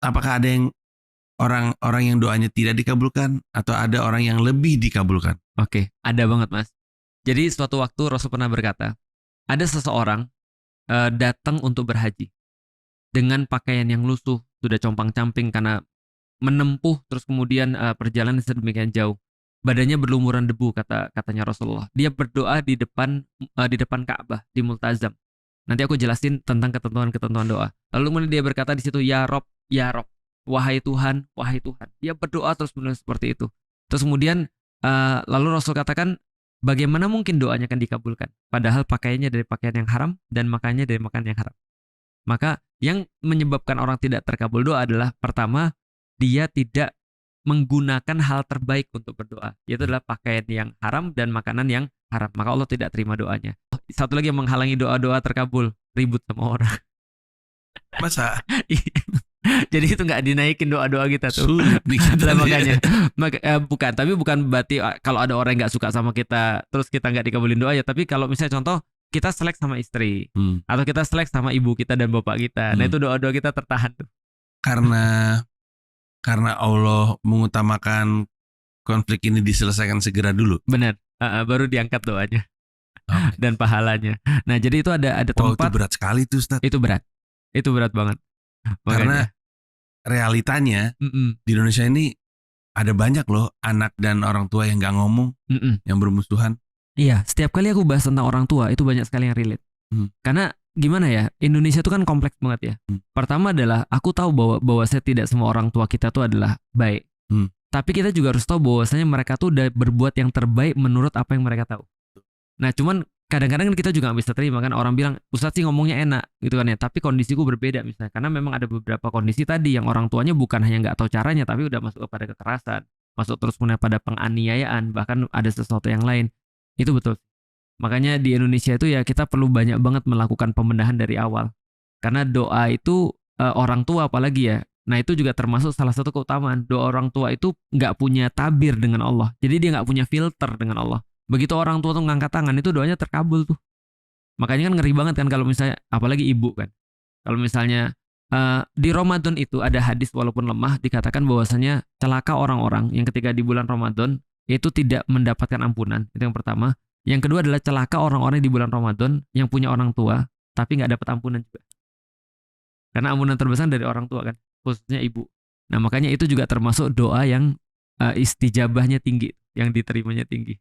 apakah ada yang orang-orang yang doanya tidak dikabulkan atau ada orang yang lebih dikabulkan? Oke, ada banget Mas. Jadi suatu waktu Rasul pernah berkata, ada seseorang datang untuk berhaji dengan pakaian yang lusuh, sudah compang-camping karena menempuh terus kemudian perjalanan sedemikian jauh. Badannya berlumuran debu katanya Rasulullah. Dia berdoa di depan Ka'bah di Multazam. Nanti aku jelasin tentang ketentuan-ketentuan doa. Lalu kemudian dia berkata di situ, ya Rob, wahai Tuhan, wahai Tuhan. Dia berdoa terus menerus seperti itu. Terus kemudian lalu Rasul katakan, bagaimana mungkin doanya akan dikabulkan? Padahal pakaiannya dari pakaian yang haram dan makannya dari makan yang haram. Maka yang menyebabkan orang tidak terkabul doa adalah pertama, dia tidak menggunakan hal terbaik untuk berdoa, yaitu adalah pakaian yang haram dan makanan yang haram. Maka Allah tidak terima doanya. Satu lagi yang menghalangi doa-doa terkabul, ribut sama orang. Masa Jadi itu nggak dinaikin doa-doa kita tuh. sulit nih kita Lah nih. makanya, bukan berarti kalau ada orang yang nggak suka sama kita, terus kita nggak dikabulin doa ya. Tapi kalau misalnya contoh kita selek sama istri, atau kita selek sama ibu kita dan bapak kita, nah itu doa-doa kita tertahan tuh. Karena Allah mengutamakan konflik ini diselesaikan segera dulu. Benar, baru diangkat doanya Okay. dan pahalanya. Nah jadi itu ada Wow, itu tempat. berat sekali tuh Ustaz. Itu berat banget. Karena Makanya, realitanya mm-mm, di Indonesia ini ada banyak loh anak dan orang tua yang gak ngomong, mm-mm. yang bermusuhan. Iya, setiap kali aku bahas tentang orang tua itu banyak sekali yang relate. Karena gimana ya, Indonesia itu kan kompleks banget ya. Pertama adalah aku tahu bahwa saya tidak semua orang tua kita tuh adalah baik. Tapi kita juga harus tahu bahwasanya mereka tuh udah berbuat yang terbaik menurut apa yang mereka tahu. Nah cuman kadang-kadang kita juga nggak bisa terima kan, orang bilang Ustadz sih ngomongnya enak gitu kan ya, tapi kondisiku berbeda misalnya, karena memang ada beberapa kondisi tadi yang orang tuanya bukan hanya nggak tahu caranya, tapi udah masuk kepada kekerasan, masuk terus kemudian pada penganiayaan, bahkan ada sesuatu yang lain. Itu betul. Makanya di Indonesia itu ya kita perlu banyak banget melakukan pembenahan dari awal, karena doa itu orang tua apalagi ya. Nah itu juga termasuk salah satu keutamaan. Doa orang tua itu nggak punya tabir dengan Allah. Jadi dia nggak punya filter dengan Allah. Begitu orang tua tuh ngangkat tangan itu doanya terkabul tuh. Makanya kan ngeri banget kan kalau misalnya apalagi ibu kan. Kalau misalnya di Ramadan itu ada hadis walaupun lemah dikatakan bahwasanya celaka orang-orang yang ketika di bulan Ramadan itu tidak mendapatkan ampunan. Itu yang pertama. Yang kedua adalah celaka orang-orang di bulan Ramadan yang punya orang tua tapi nggak dapat ampunan juga. Karena ampunan terbesar dari orang tua kan, khususnya ibu. Nah makanya itu juga termasuk doa yang istijabahnya tinggi, yang diterimanya tinggi.